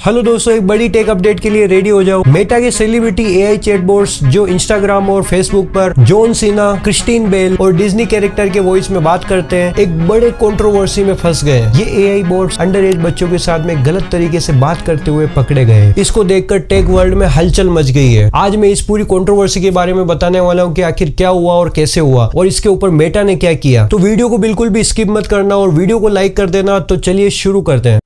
Hello दोस्तों, एक बड़ी टेक अपडेट के लिए रेडी हो जाओ। मेटा के सेलिब्रिटी एआई चैटबॉट्स जो इंस्टाग्राम और फेसबुक पर जॉन सीना, क्रिस्टीन बेल और डिज्नी कैरेक्टर के वॉइस में बात करते हैं, एक बड़े कंट्रोवर्सी में फंस गए हैं। ये एआई बॉट्स अंडर एज बच्चों के साथ में गलत तरीके से बात करते हुए पकड़े गए। इसको देखकर टेक वर्ल्ड में हलचल मच गई है। आज मैं इस पूरी कंट्रोवर्सी के बारे में बताने वाला हूँ कि आखिर क्या हुआ और कैसे हुआ और इसके ऊपर मेटा ने क्या किया। तो वीडियो को बिल्कुल भी स्किप मत करना और वीडियो को लाइक कर देना। तो चलिए शुरू करते हैं।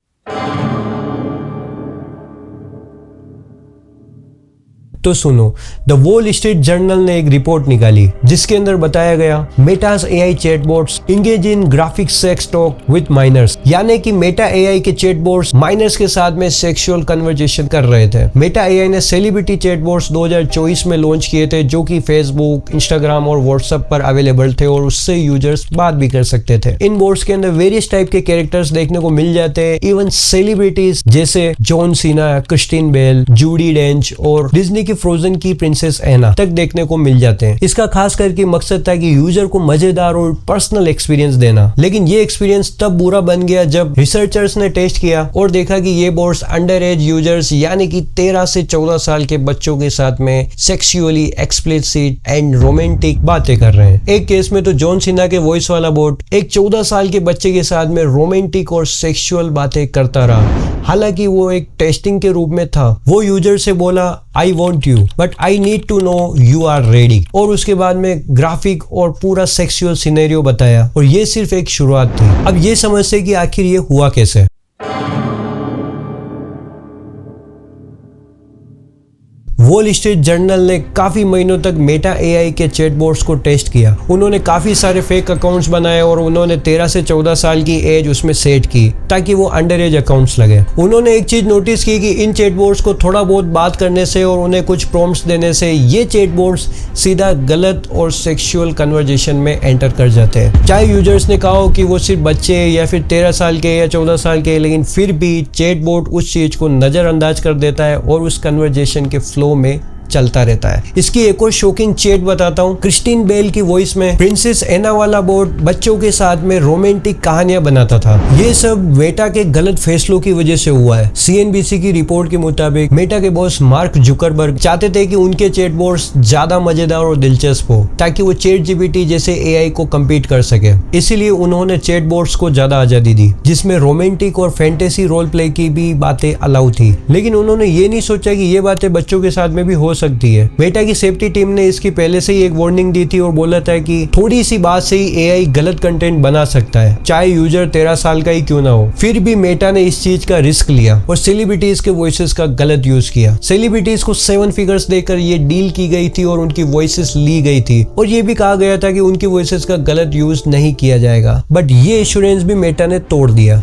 तो सुनो, द वॉल स्ट्रीट जर्नल ने एक रिपोर्ट निकाली जिसके अंदर बताया गया Meta's AI chatbots engage in graphic sex talk with minors, यानी कि मेटा एआई के चैटबॉट्स माइनर्स के साथ में सेक्सुअल कन्वर्सेशन कर रहे थे। मेटा एआई ने सेलिब्रिटी चैटबॉट्स 2024 में लॉन्च किए थे जो कि फेसबुक, इंस्टाग्राम और व्हाट्सएप पर अवेलेबल थे और उससे यूजर्स बात भी कर सकते थे। इन बोट्स के अंदर वेरियस टाइप के कैरेक्टर्स देखने को मिल जाते हैं। इवन सेलिब्रिटीज जैसे John Cena, Kristen Bell, Judi Dench और डिज्नी फ्रोजन की प्रिंसेस एना तक देखने को मिल जाते हैं। इसका खास करके मकसद था कि यूजर को मजेदार और पर्सनल एक्सपीरियंस देना। लेकिन ये एक्सपीरियंस तब बुरा बन गया जब रिसर्चर्स ने टेस्ट किया और देखा कि ये बोट्स अंडर एज यूजर्स यानी कि 13 से 14 साल के बच्चों के साथ में सेक्सुअली एक्सप्लिसिट एंड रोमांटिक बातें कर रहे हैं। एक केस में तो जॉन सीना के वॉइस वाला बोट एक 14 साल के बच्चे के साथ में रोमांटिक और सेक्सुअल बातें करता रहा। हालांकि वो एक टेस्टिंग के रूप में था। वो यूजर से बोला I want you but I need to know you are ready, और उसके बाद में ग्राफिक और पूरा सेक्सुअल सिनेरियो बताया। और ये सिर्फ एक शुरुआत थी। अब ये समझते कि आखिर ये हुआ कैसे। वॉल स्ट्रीट जर्नल ने काफी महीनों तक मेटा एआई के चैटबॉट्स को टेस्ट किया। उन्होंने काफी सारे फेक अकाउंट्स बनाए और उन्होंने 13 से 14 साल की एज उसमें सेट की ताकि वो अंडर एज अकाउंट्स लगे। उन्होंने एक चीज नोटिस की कि इन चैटबॉट्स को थोड़ा बहुत बात करने से और उन्हें कुछ प्रॉम्प्ट्स देने से ये चैटबॉट्स सीधा गलत और सेक्सुअल कन्वर्सेशन में एंटर कर जाते हैं। चाहे यूजर्स ने कहा हो कि वो सिर्फ बच्चे या फिर 13 साल के या 14 साल के, लेकिन फिर भी चैटबॉट उस चीज को नजरअंदाज कर देता है और उस कन्वर्सेशन के फ्लो में चलता रहता है। इसकी एक और शॉकिंग चैट बताता हूँ। क्रिस्टीन बेल की वॉइस में प्रिंसेस एना वाला बोट बच्चों के साथ में रोमांटिक कहानियां बनाता था। ये सब मेटा के गलत फैसलों की वजह से हुआ है। सीएनबीसी की रिपोर्ट के मुताबिक मेटा के बॉस मार्क जुकरबर्ग चाहते थे कि उनके चैटबॉट्स ज्यादा मजेदार और दिलचस्प हो ताकि वो चैट जीपीटी जैसे एआई को कम्पीट कर सके। इसीलिए उन्होंने चैटबॉट्स को ज्यादा आजादी दी जिसमें रोमांटिक और फैंटेसी रोल प्ले की भी बातें अलाउ थी। लेकिन उन्होंने ये नहीं सोचा कि ये बातें बच्चों के साथ में भी हो सकती है। मेटा की सेफ्टी टीम ने इसकी पहले से ही एक वार्निंग दी थी और बोला था कि थोड़ी सी बात से ही एआई गलत कंटेंट बना सकता है, चाहे यूजर 13 साल का ही क्यों ना हो। फिर भी मेटा ने इस चीज का रिस्क लिया और सेलिब्रिटीज के वॉइसेस का गलत यूज किया। सेलिब्रिटीज को 7 फिगर्स देकर ये डील की गई थी और उनकी वॉइसेस ली गई थी और ये भी कहा गया था कि उनकी वॉइसेस का गलत यूज नहीं किया जाएगा। बट ये एश्योरेंस भी मेटा ने तोड़ दिया।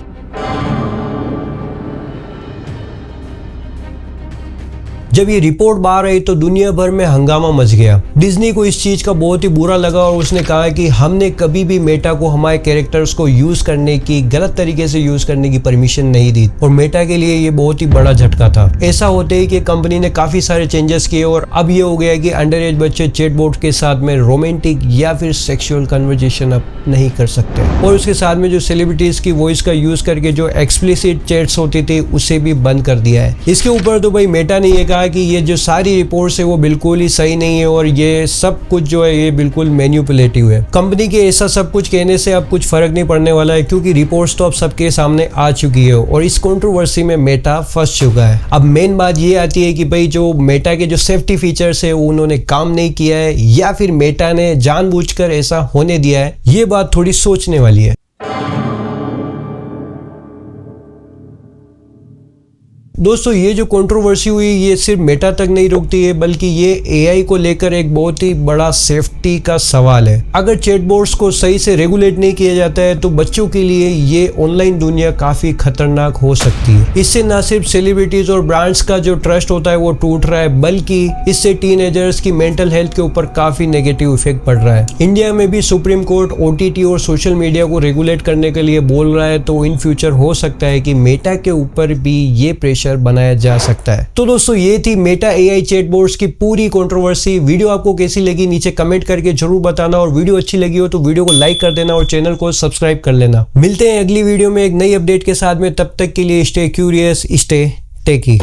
जब ये रिपोर्ट बाहर आई तो दुनिया भर में हंगामा मच गया। डिज्नी को इस चीज का बहुत ही बुरा लगा और उसने कहा कि हमने कभी भी मेटा को हमारे कैरेक्टर्स को यूज करने की, गलत तरीके से यूज करने की परमिशन नहीं दी और मेटा के लिए ये बहुत ही बड़ा झटका था। ऐसा होते ही कि कंपनी ने काफी सारे चेंजेस किए और अब ये हो गया कि अंडर एज बच्चे चैटबॉट के साथ में रोमांटिक या फिर सेक्सुअल कन्वर्सेशन अब नहीं कर सकते। और उसके साथ में जो सेलिब्रिटीज की वॉइस का यूज करके जो एक्सप्लिसिट चैट्स होती थी उसे भी बंद कर दिया है। इसके ऊपर तो भाई मेटा ने ये कहा कि ये जो सारी रिपोर्ट्स है वो बिल्कुल ही सही नहीं है और ये सब कुछ जो है ये बिल्कुल मैनिपुलेटिव है। कंपनी के ऐसा सब कुछ कहने से अब कुछ फर्क नहीं पड़ने वाला है क्योंकि रिपोर्ट्स तो अब सबके सामने आ चुकी है और इस कंट्रोवर्सी में मेटा फंस चुका है। अब मेन बात ये आती है कि भाई जो मेटा के जो सेफ्टी फीचर्स है उन्होंने काम नहीं किया है या फिर मेटा ने जानबूझकर ऐसा होने दिया है। ये बात थोड़ी सोचने वाली है। दोस्तों, ये जो कंट्रोवर्सी हुई ये सिर्फ मेटा तक नहीं रोकती है बल्कि ये एआई को लेकर एक बहुत ही बड़ा सेफ्टी का सवाल है। अगर चैटबॉट्स को सही से रेगुलेट नहीं किया जाता है तो बच्चों के लिए ये ऑनलाइन दुनिया काफी खतरनाक हो सकती है। इससे न सिर्फ सेलिब्रिटीज और ब्रांड्स का जो ट्रस्ट होता है वो टूट रहा है बल्कि इससे टीनेजर्स की मेंटल हेल्थ के ऊपर काफी नेगेटिव इफेक्ट पड़ रहा है। इंडिया में भी सुप्रीम कोर्ट ओटीटी और सोशल मीडिया को रेगुलेट करने के लिए बोल रहा है तो इन फ्यूचर हो सकता है कि मेटा के ऊपर भी ये प्रेशर बनाया जा सकता है। तो दोस्तों, ये थी मेटा एआई चैटबॉट्स की पूरी कंट्रोवर्सी। वीडियो आपको कैसी लगी नीचे कमेंट करके जरूर बताना और वीडियो अच्छी लगी हो तो वीडियो को लाइक कर देना और चैनल को सब्सक्राइब कर लेना। मिलते हैं अगली वीडियो में एक नई अपडेट के साथ में। तब तक के लिए स्टे क्यूरियस, स्टे टेकी।